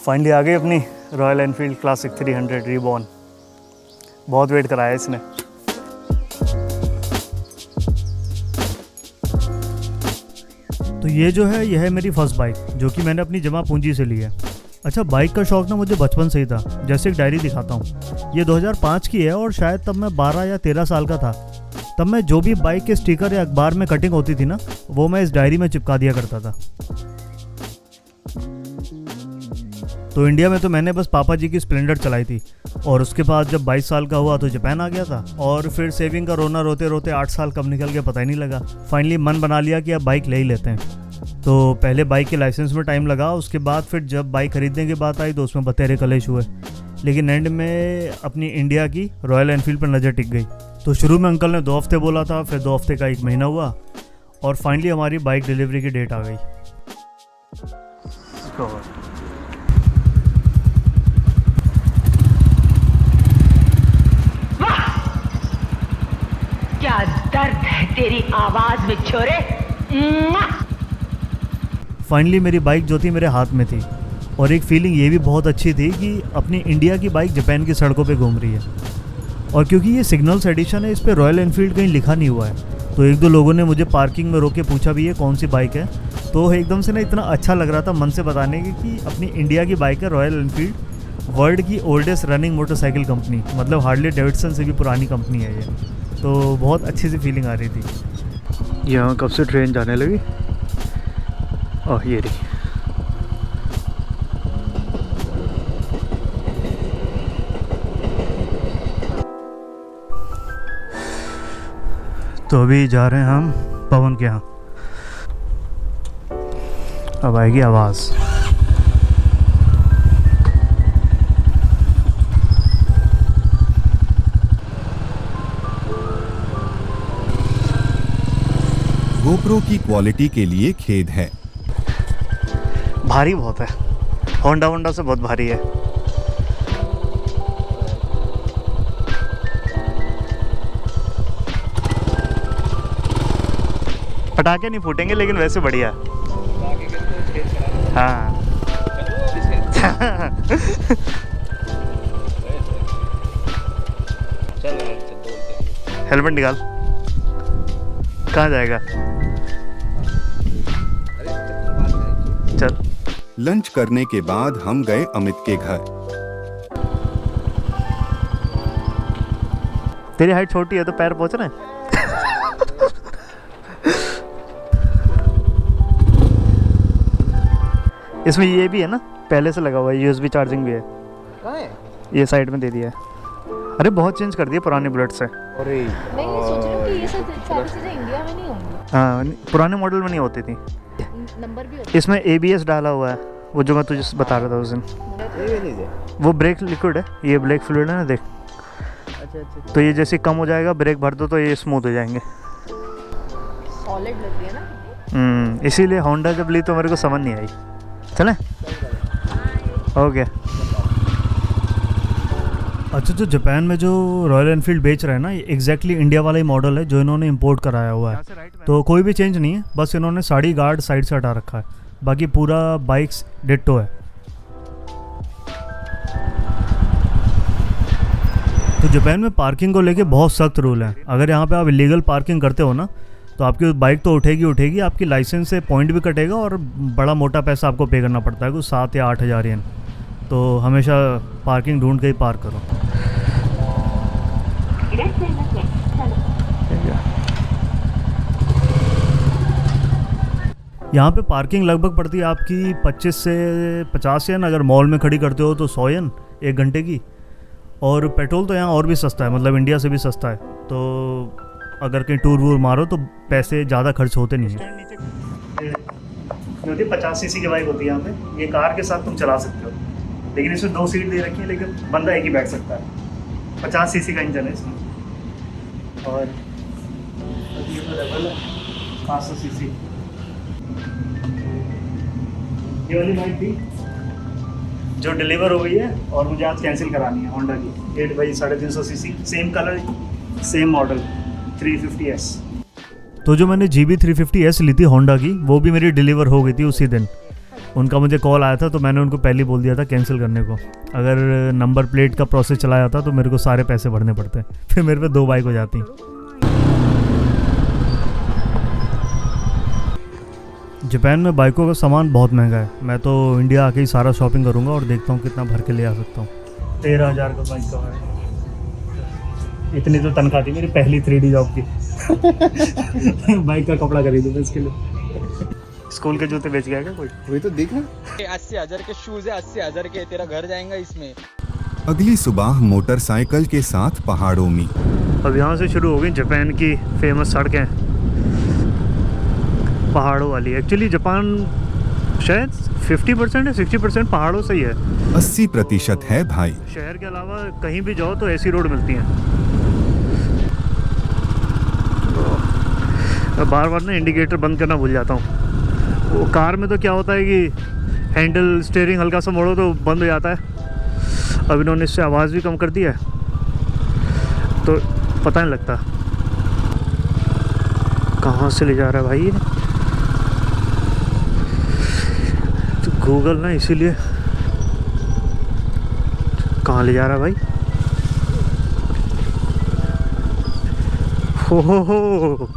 Finally आ गई अपनी royal Enfield classic 300 reborn. बहुत वेट कराया इसने। तो ये जो है यह है मेरी फर्स्ट बाइक जो कि मैंने अपनी जमा पूंजी से ली है। अच्छा, बाइक का शौक ना मुझे बचपन से ही था। जैसे एक डायरी दिखाता हूँ, ये 2005 की है और शायद तब मैं 12 या 13 साल का था। तब मैं जो भी बाइक के स्टिकर या अखबार में कटिंग होती थी ना, वो मैं इस डायरी में चिपका दिया करता था। तो इंडिया में तो मैंने बस पापा जी की स्प्लेंडर चलाई थी और उसके बाद जब 22 साल का हुआ तो जापान आ गया था और फिर सेविंग का रोना रोते रोते 8 साल कब निकल गया पता ही नहीं लगा। फाइनली मन बना लिया कि अब बाइक ले ही लेते हैं। तो पहले बाइक के लाइसेंस में टाइम लगा, उसके बाद फिर जब बाइक खरीदने की बात आई तो उसमें बतेरे कलेश हुए, लेकिन एंड में अपनी इंडिया की रॉयल एनफील्ड पर नज़र टिक गई। तो शुरू में अंकल ने 2 हफ्ते बोला था, फिर 2 हफ्ते का 1 महीना हुआ और फाइनली हमारी बाइक डिलीवरी की डेट आ गई। क्या दर्द है तेरी आवाज में छोरे। फाइनली मेरी बाइक जो थी मेरे हाथ में थी और एक फीलिंग ये भी बहुत अच्छी थी कि अपनी इंडिया की बाइक जापान की सड़कों पे घूम रही है। और क्योंकि ये सिग्नल्स एडिशन है, इस पे रॉयल एनफील्ड कहीं लिखा नहीं हुआ है, तो 1-2 लोगों ने मुझे पार्किंग में रोक के पूछा भी ये कौन सी बाइक है। तो एकदम से ना इतना अच्छा लग रहा था मन से बताने की कि अपनी इंडिया की बाइक है रॉयल एनफील्ड, वर्ल्ड की ओल्डेस्ट रनिंग मोटरसाइकिल कंपनी, मतलब हार्ले डेविडसन से भी पुरानी कंपनी है ये। तो बहुत अच्छी सी फीलिंग आ रही थी। यहाँ कब से ट्रेन जाने लगी? ओह ये रही। तो अभी जा रहे हैं हम पवन के यहाँ। अब आएगी आवाज़। गोप्रो की क्वालिटी के लिए खेद है। भारी बहुत है, होंडा से बहुत भारी है। पटाखे नहीं फूटेंगे लेकिन वैसे बढ़िया। हाँ हेलमेट निकाल। कहाँ जाएगा? चल। लंच करने के बाद हम गए अमित के घर। तेरी हाइट छोटी है तो पैर पहुंच रहे हैं। इसमें ये भी है ना, पहले से लगा हुआ है, यूएसबी चार्जिंग भी है। कहाँ है? ये साइड में दे दिया है। अरे बहुत चेंज कर दिया पुराने बुलेट से। अरे मैं ये सोच रही हूँ कि ये सब सारी चीज़ें इंडिया में नहीं होंगी। हाँ, पुराने मॉडल में नहीं होती थी। नंबर भी होता इसमें ABS डाला हुआ है, वो जो मैं तुझे बता रहा था उस दिन। वो ब्रेक लिक्विड है, ये ब्रेक फ्लूइड है ना, देख। अच्छा। तो ये जैसे कम हो जाएगा, ब्रेक भर दो तो ये स्मूथ हो जाएंगे। सॉलिड लग रही है ना। इसीलिए होंडा जब ली तो मेरे को समझ नहीं आई। चलें? ओके। अच्छा, जो जापान में जो रॉयल एनफील्ड बेच रहे हैं ना, ये एग्जैक्टली इंडिया वाला ही मॉडल है जो इन्होंने इंपोर्ट कराया हुआ है। तो कोई भी चेंज नहीं है, बस इन्होंने साड़ी गार्ड साइड से हटा रखा है, बाकी पूरा बाइक्स डिट्टो है। तो जापान में पार्किंग को लेके बहुत सख्त रूल है। अगर यहाँ पे आप इलीगल पार्किंग करते हो ना, तो आपकी बाइक तो उठेगी, आपकी लाइसेंस से पॉइंट भी कटेगा और बड़ा मोटा पैसा आपको पे करना पड़ता है, कुछ 7 या 8 हज़ार येन। तो हमेशा पार्किंग ढूंढ के ही पार्क करो। यहाँ पे पार्किंग लगभग पड़ती है आपकी 25 से 50 येन, अगर मॉल में खड़ी करते हो तो 100 येन 1 घंटे की। और पेट्रोल तो यहाँ और भी सस्ता है, मतलब इंडिया से भी सस्ता है। तो अगर कहीं टूर वूर मारो तो पैसे ज़्यादा खर्च होते नहीं हैं। 50 सीसी की बाइक होती है यहाँ पे। ये कार के साथ तुम चला सकते हो, लेकिन इसमें 2 सीट दे रखी है, लेकिन बंदा एक ही बैठ सकता है। 50 सीसी का इंजन है इसमें। और ये तो लेवल है 500 सीसी। ये वाली बाइक थी जो डिलीवर हो गई है और मुझे आज कैंसिल करानी है, होंडा की 8 by 350 CC, same colour same model 350S। तो जो मैंने GB 350S ली थी होंडा की, वो भी मेरी डिलीवर हो गई थी उसी दिन। उनका मुझे कॉल आया था तो मैंने उनको पहले ही बोल दिया था कैंसिल करने को। अगर नंबर प्लेट का प्रोसेस चला जाता तो मेरे को सारे पैसे भरने पड़ते, फिर मेरे पे 2 बाइक हो जाती। जापान में बाइकों का सामान बहुत महंगा है। मैं तो इंडिया आके ही सारा शॉपिंग करूँगा और देखता हूँ कितना भर के ले आ सकता हूँ। 13,000 का बाइक का है। इतनी तो तनख्वाह थी मेरी पहली 3D जॉब की। बाइक का कपड़ा खरीदूँ मैं इसके लिए। स्कूल के जूते बेच गया क्या कोई? वही तो देख ना, 80,000 के शूज है, 80,000 के, तेरा घर जाएगा इसमें। अगली सुबह मोटरसाइकिल के साथ पहाड़ों में। अब यहाँ से शुरू हो गई जापान की फेमस सड़कें, पहाड़ों वाली। एक्चुअली जापान शायद 50% या 60% पहाड़ों से ही है। 80% है भाई। शहर के अलावा कहीं भी जाओ तो ऐसी रोड मिलती हैं। बार बार ना इंडिकेटर बंद करना भूल जाता हूँ। वो कार में तो क्या होता है कि हैंडल स्टीयरिंग हल्का सा मोड़ो तो बंद हो जाता है। अब इन्होंने इससे आवाज़ भी कम कर दी है तो पता नहीं लगता कहाँ से ले जा रहा है भाई ये। तो गूगल ना इसीलिए कहाँ ले जा रहा है भाई। हो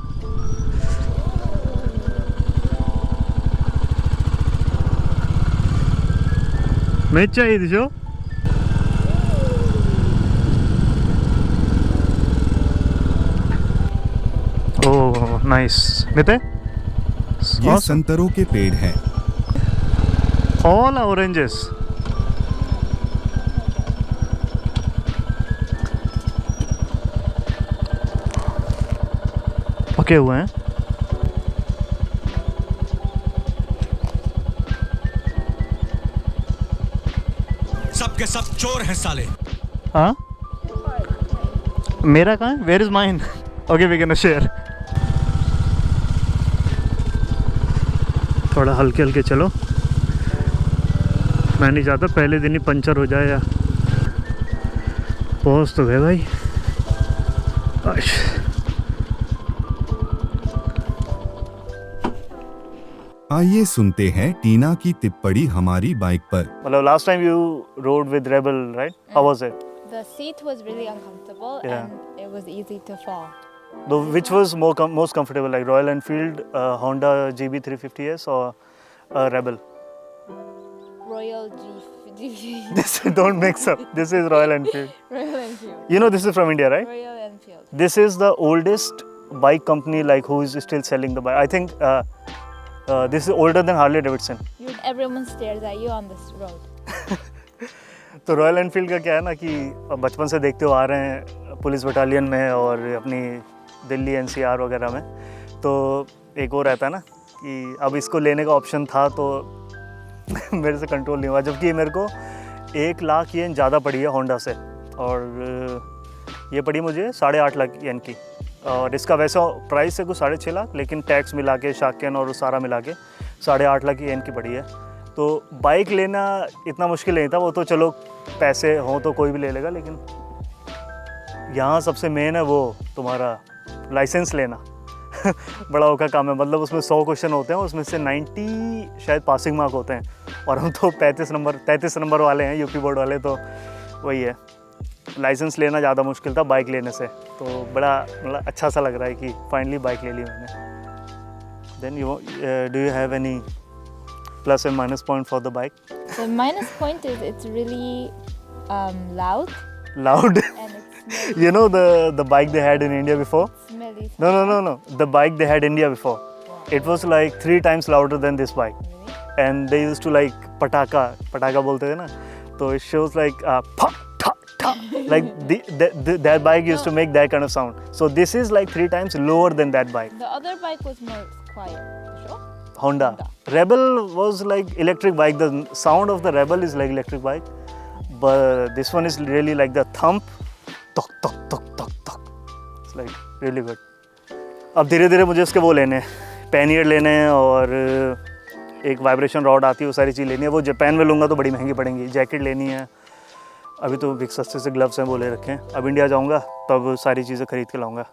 めっちゃいいでしょ? Oh nice. मिते ये संतरों के पेड़ हैं। All oranges. पके हुए हैं। सबके सब चोर हैं साले। हाँ मेरा कहाँ है? Where is mine? Okay we can share. थोड़ा हल्के हल्के चलो, मैं नहीं चाहता पहले दिन ही पंचर हो जाए। या पहुँच तो गए भाई। आइए सुनते हैं टीना की टिप्पणी हमारी बाइक पर। मतलब last time you road with rebel right? How was it? The seat was really uncomfortable Yeah. and it was easy to fall. Though which was most comfortable, like Royal Enfield, Honda GB350S or Rebel? Royal G. This don't mix up. This is Royal Enfield. Royal Enfield. You know this is from India, right? Royal Enfield. This is the oldest bike company like who is still selling the bike. I think this is older than Harley Davidson. Everyone stares at you on this road. तो royal Enfield का क्या है ना कि बचपन से देखते हुए आ रहे हैं पुलिस बटालियन में और अपनी दिल्ली NCR वगैरह में। तो एक वो रहता है ना कि अब इसको लेने का ऑप्शन था तो मेरे से कंट्रोल नहीं हुआ। जबकि मेरे को 1 लाख येन ज़्यादा पड़ी है होंडा से और ये पड़ी मुझे 8.5 लाख येन की। और इसका वैसा प्राइस है कुछ 6.5 लाख, लेकिन टैक्स मिला के शाकेन और सारा मिला के 8.5 लाख येन की पड़ी है। तो बाइक लेना इतना मुश्किल नहीं था। वो तो चलो पैसे हों तो कोई भी ले लेगा, लेकिन यहाँ सबसे मेन है वो तुम्हारा लाइसेंस लेना। बड़ा औखा काम है। मतलब उसमें 100 क्वेश्चन होते हैं, उसमें से 90 शायद पासिंग मार्क होते हैं और हम तो 33 नंबर वाले हैं यूपी बोर्ड वाले। तो वही है, लाइसेंस लेना ज़्यादा मुश्किल था बाइक लेने से। तो बड़ा मतलब अच्छा सा लग रहा है कि फाइनली बाइक ले ली मैंने। Then you do you have any plus and minus point for the bike? The minus point is it's really loud. Loud? And it's smelly. You know the bike they had in India before? Smelly. No. The bike they had in India before. Wow. It was like 3 times louder than this bike. Really? And they used to like pataka बोलते थे ना, तो it shows like pa ta ta like that bike used to make that kind of sound. So this is like 3 times lower than that bike. The other bike was more quiet. Sure? Honda. Rebel was like electric bike. The sound of the Rebel is like electric bike, but this one is really like the thump, tok tok tok tok tok. It's like really good. अब धीरे धीरे मुझे उसके वो लेने हैं, pannier लेने हैं और एक वाइब्रेशन रॉड आती है, वो सारी चीज़ लेनी है। वो जापान में लूँगा तो बड़ी महंगी पड़ेंगी। जैकेट लेनी है, अभी तो बिग सस्ते से ग्लव्स हैं वो ले रखे हैं। अब इंडिया जाऊँगा तब सारी चीज़ें खरीद के लाऊँगा।